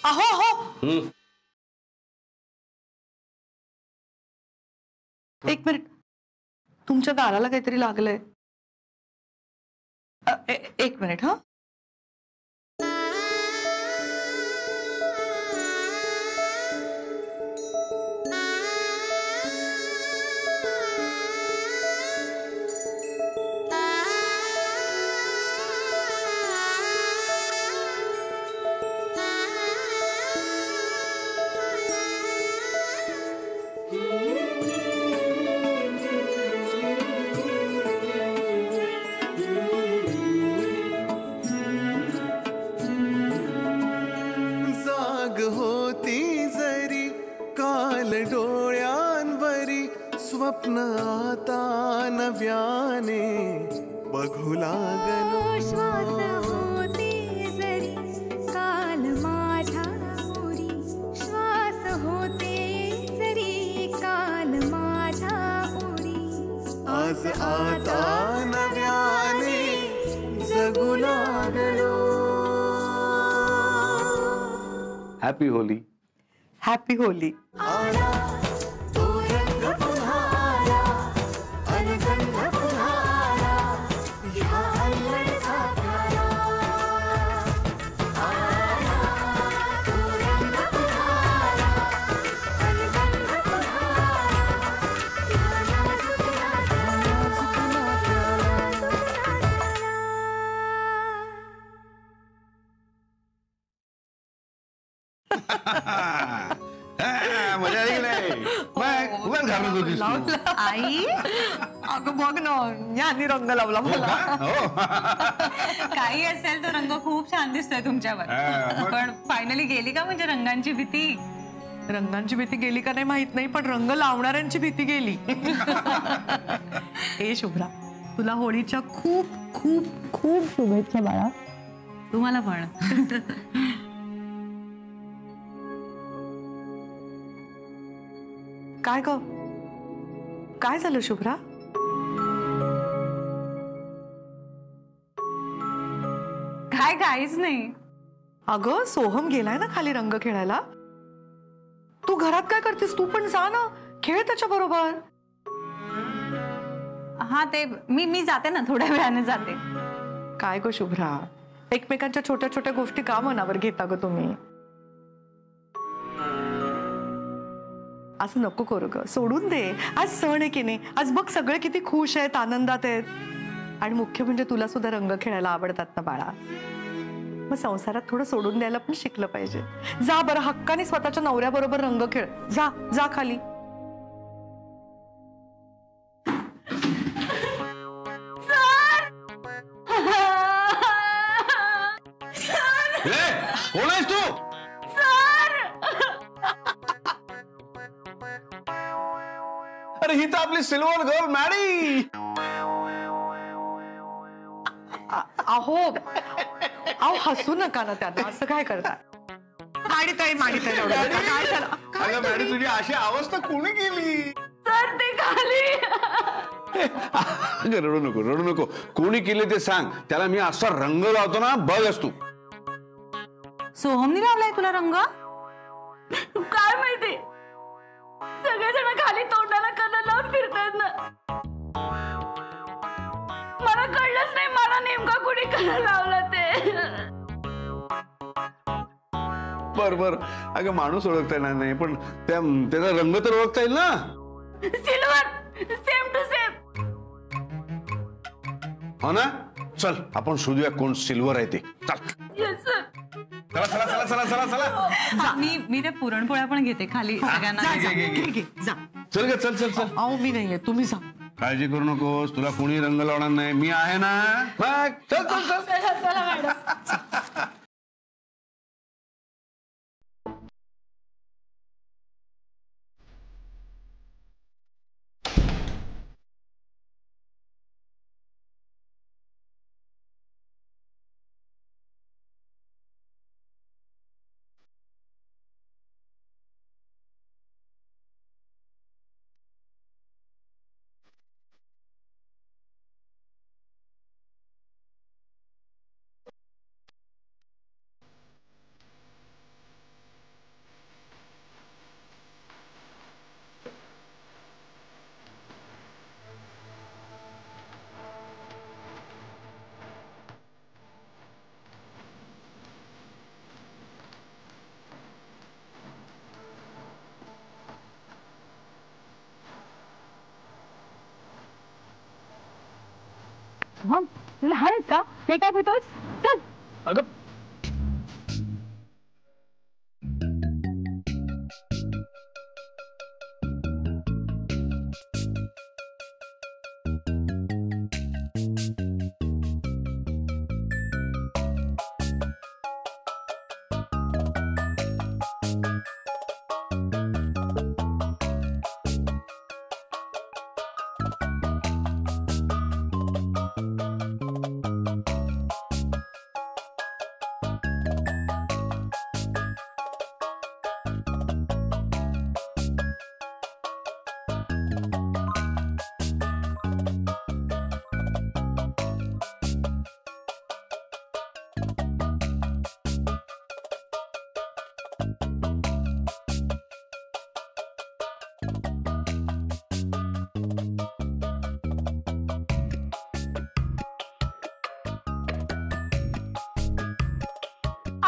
अहो अहो, एक मिनिट. तुमच्या दाराला काहीतरी लागलंय. एक मिनिट हा. जाग होती जरी काल डोळ्यांवरी स्वप्न आता नव्याने बघू लागलो. श्वास होते जरी काल माझ्या उरी, श्वास होते जरी काल माझ्या उरी, आज आता नव्याने जगू लागलो. Happy Holy. Happy Holy. आला तो रंग पुन्हा आला, अनगंध पुन्हा आला, ह्या अल्लडचा प्याला. आला तो रंग पुन्हा आला, अनगंध पुन्हा आला, ह्या नाजुकला मजा आली की नाही? मग उगाच घालत होतीस तू. आई अगं बघ ना, यांनी रंग लावला मला. हो. काही असेल तो रंग खूप छान दिसतोय तुमच्यावर. पण फायनली गेली का म्हणजे रंगांची भीती? रंगांची भीती गेली का नाही माहित नाही, पण रंग लावणाऱ्यांची भीती गेली. ए शुभ्रा, तुला होळीच्या खूप खूप खूप शुभेच्छा बाळा. तुम्हाला पण. काय ग, काय झालं शुभ्रा? काय काहीच नाही. अगं सोहम गेलाय ना खाली रंग खेळायला. तू घरात काय करतेस? तू पण जा ना, खेळ त्याच्या बरोबर. हा ते मी जाते ना, थोड्या वेळाने जाते. काय गो शुभ्रा, एकमेकांच्या छोट्या छोट्या गोष्टी का मनावर घेता ग तुम्ही? असं नको करू ग, सोडून दे. आज सण आहे की नाही? आज बघ सगळे किती खुश आहेत, आनंदात आहेत. आणि मुख्य म्हणजे तुला सुद्धा रंग खेळायला आवडतात ना बाळा. मग संसारात थोडं सोडून द्यायला पण शिकलं पाहिजे. जा बरं, हक्काने स्वतःच्या नवऱ्याबरोबर रंग खेळ. जा जा खाली. कोण आहेस तू? अरे ही तर आपली सिल्वर गर्ल मॅडी. अहो अहो हसू नका ना त्यांना, असं काय करता? माडिताई माडिताई काय झालं? अगं मॅडी, तुझी अशी अवस्था कोणी केली? तर ते खाली. अगं रडू नको, रडू नको. कोणी केले ते सांग. त्याला मी असा रंग लावतो ना, बघच तू. सोहमनी लावलाय तुला रंग? काय माहिती, सगळेजण खाली तोंडाला कलर लावून फिरतात ना. मला कळलंच नाही मला नेमका कुणी कलर लावला ते. बर बर, अगं माणूस ओळखता येणार नाही, पण त्याचा रंग तर ओळखता येईल ना. Silver, same to same. हो ना? चल आपण शोधूया कोण सिल्वर आहे ते. चल येस सर. चला चला चला चला चला चला. मी ते पुरणपोळ्या पण घेते खाली सगळ्यांना. जा. चल ग, चल चल चल. अहो मी नाहीये, तुम्ही जा. काळजी करू नकोस, तुला कोणी रंग लावणार नाही, मी आहे ना. चल चल चल. लहान आहेस का? हे काय पितोस? चल. अगं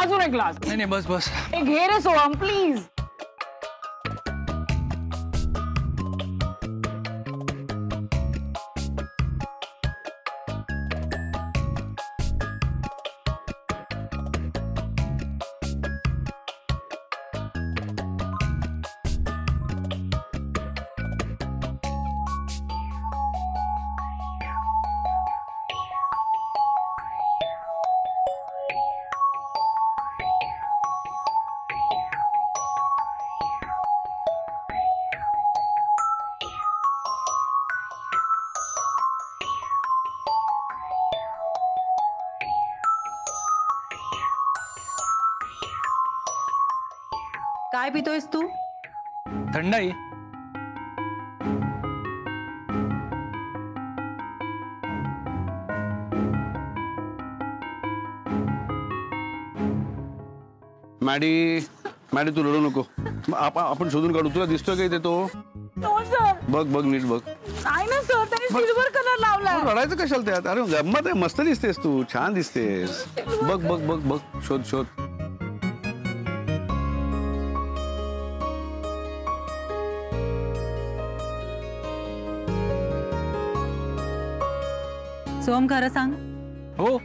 अजून एक ग्लास. नाही नाही बस बस. ए घे रे सोहम प्लीज. काय पितोयस तू? थंडाई. मॅडी मॅडी तू रडू नको. आपण शोधून काढू. तुला दिसतोय का इथे तो? बघ बघ नीट बघ. नाही ना सर, त्याने सिल्वर कलर लावलाय. रडायचं कशाला त्यात? अरे गंमत आहे, मस्त दिसतेस तू, छान दिसतेस. बघ बघ बघ बघ, शोध शोध. सोहम खरं सांग, हो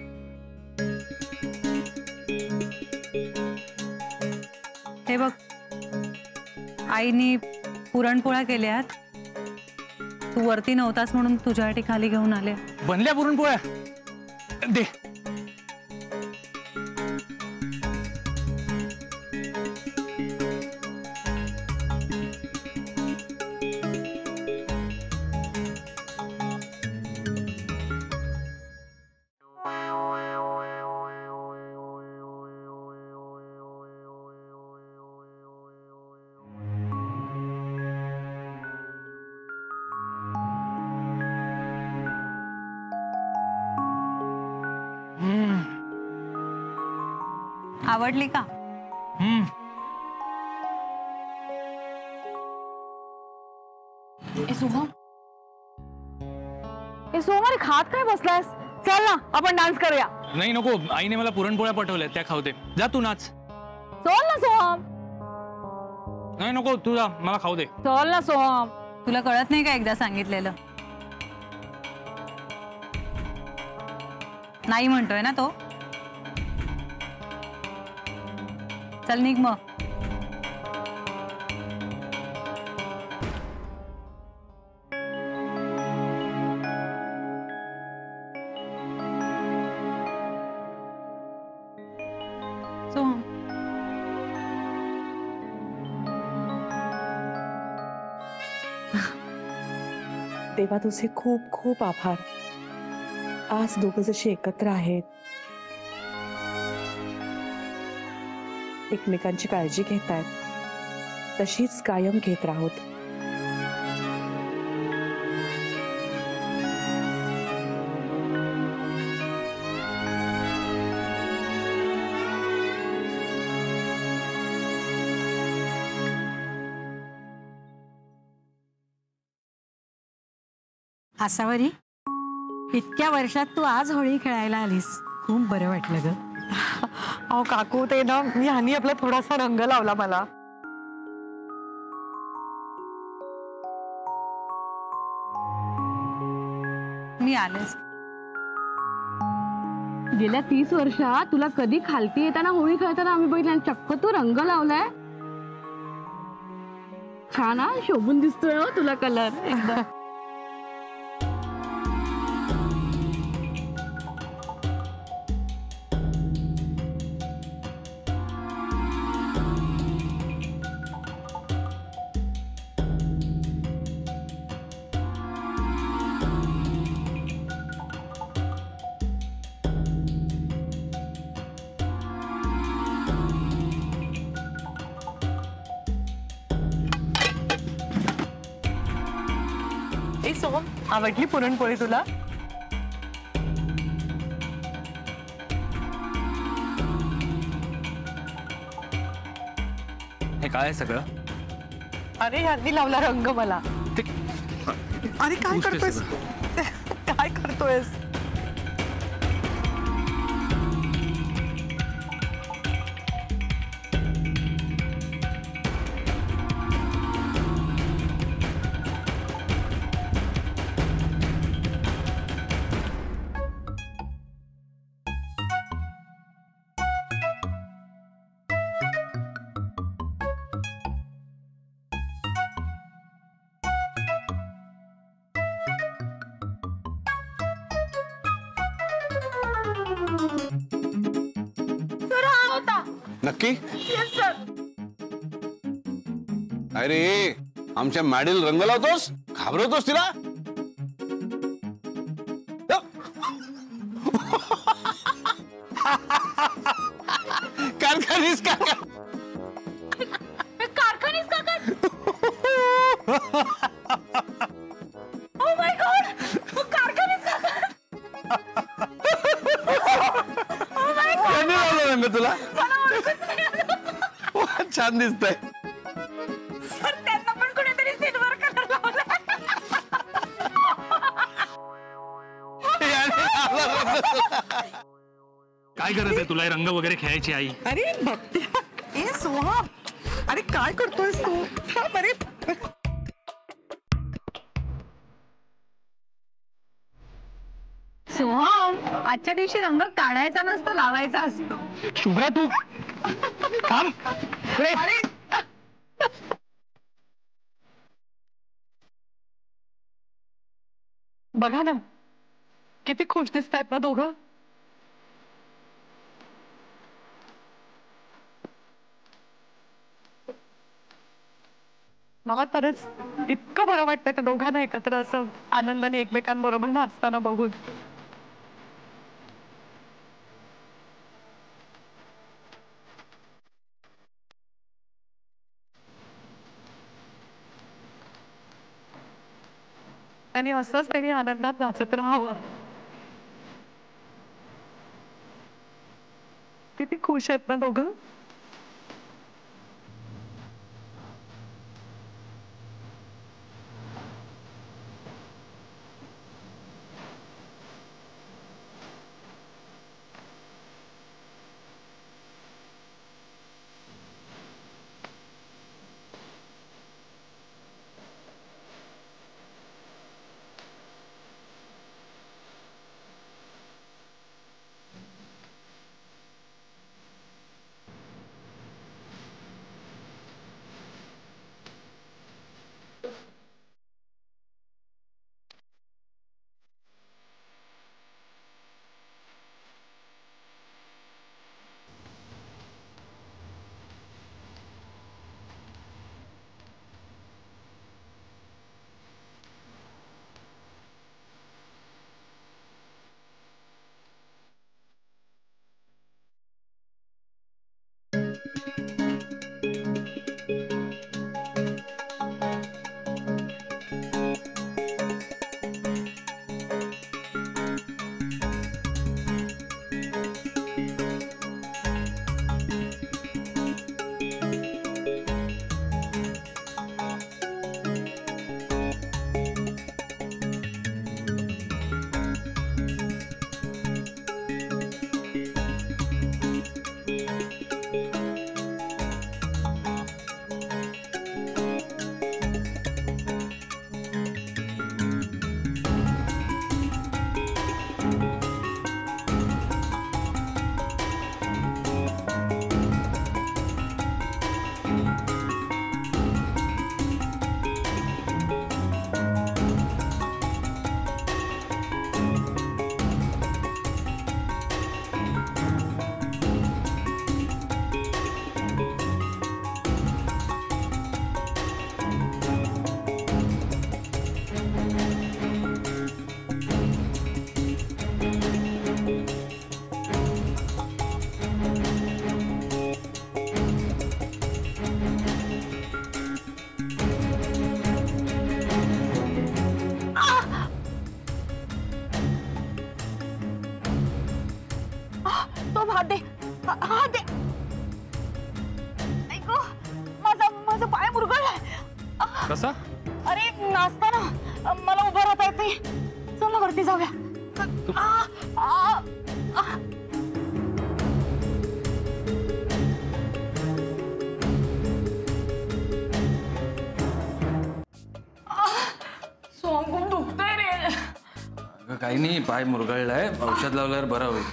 हे बघ आईनी पुरणपोळ्या केल्यात. तू वरती नव्हतास म्हणून तुझ्यासाठी खाली घेऊन आले. बनल्या पुरणपोळ्या. दे. आवडली का? ए सोहम, अरे खात काय बसलायस? चल ना आपण डान्स करूया. नाही नको, आईने मला पुरणपोळ्या पाठवल्या, त्या खावते. जा तू नाच. चल ना सोहम. नाही नको, तू जा, मला खाऊ दे. चल ना सोहम. तुला कळत नाही का एकदा सांगितलेलं? नाही म्हणतोय ना तो. चल निघ मग. सोहम, देवा तुझे खूप खूप आभार. आज दोघं जशी एकत्र आहेत, एकमेकांची काळजी घेत आहेत, तशीच कायम घेत राहोत. आसावरी, इतक्या वर्षात तू आज होळी खेळायला आलीस, खूप बरं वाटलं ग. अहो काकू, ते ना मी ह्यानी आपला थोडासा रंग लावला मला. मी आलेच. गेल्या 30 वर्षात तुला कधी खालती येताना होळी खेळताना आम्ही बघितलं आणि चक्क तू रंग लावलाय. छान हा, शोभून दिसतोय हो तुला कलर एकदम. ए सोम, आवडली पुरणपोळी तुला? हे काय आहे सगळं? अरे ह्यांनी लावला रंग मला. ते अरे काय पुसते करतोयस? काय करतोयस? नक्की? अरे आमच्या मॅडील रंग लावतोस, घाबरवतोस तिला? कारखानीस का? कारखानीच का काय? Oh my God! कारखानीच का काय? त्यांनी लावला रंग तुला? छान दिसतंय. सर त्यांना पण कुणीतरी सिल्वर कलर लावला. काय गरज आहे तुला हे रंग वगैरे खेळायची आई? अरे बघते. ए सोहम, अरे काय करतोयस तू? अरे सोहम, आजच्या दिवशी रंग काढायचा नसतो, लावायचा असतो. शुभ्रा तू थांब. बघा ना, किती खुश दिसतायत ना दोघं. मला तरच इतकं बरं वाटतंय त्या दोघांना एकत्र असं आनंदाने एकमेकांबरोबर नाचताना बघून. आणि असंच त्यांनी आनंदात नाचत राहावं. किती खुश आहेत ना दोघं. तो हात दे, हात दे. ऐको, माझा पाय मुरगळलाय. कसा? अरे नाचताना मला उभं राहता येत नाही. चल ना वरती जाऊया. सोंग खूप दुखतंय रे. अगं काही नाही, पाय मुरगळलाय, औषध लावल्यावर बरं होईल.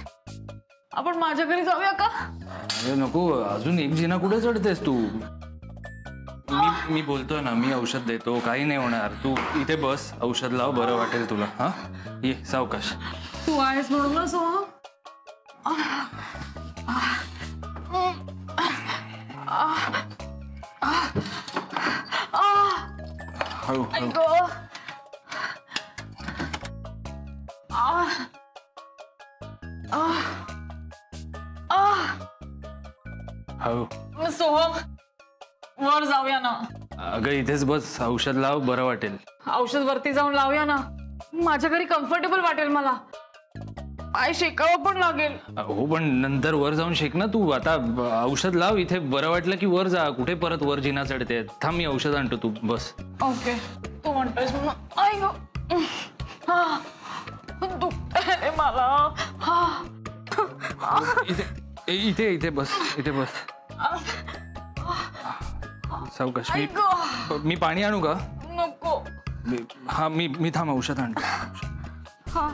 आपण माझ्या घरी जाऊया का? अरे नको, अजून एक जिना कुठे चढतेस तू? मी बोलतोय ना, मी औषध देतो, काही नाही होणार. तू इथे बस, औषध लाव, बरं वाटेल तुला. हा ये सावकाश. तू आहेस म्हणून ना सोहम. हळू हळू ऐको. हळू. सोहम वर जाऊया ना. अगं इथेच बस, औषध लाव, बरं वाटेल. औषध वरती जाऊन लावूया ना. माझ्या घरी कम्फर्टेबल वाटेल मला. पाय शेकावं पण लागेल. हो पण नंतर वर जाऊन शेक ना तू. आता औषध लाव, इथे बरं वाटलं की वर जा. कुठे परत वर जिना चढते? थांब, मी औषध आणतो, तू बस. ओके, तू म्हणतोयस म्हणून. ऐको, दुखतंय रे मला. इथे इथे बस, इथे बस. सावकाश. मी पाणी आणू का? नको. मी थांब, औषध आणतो. हा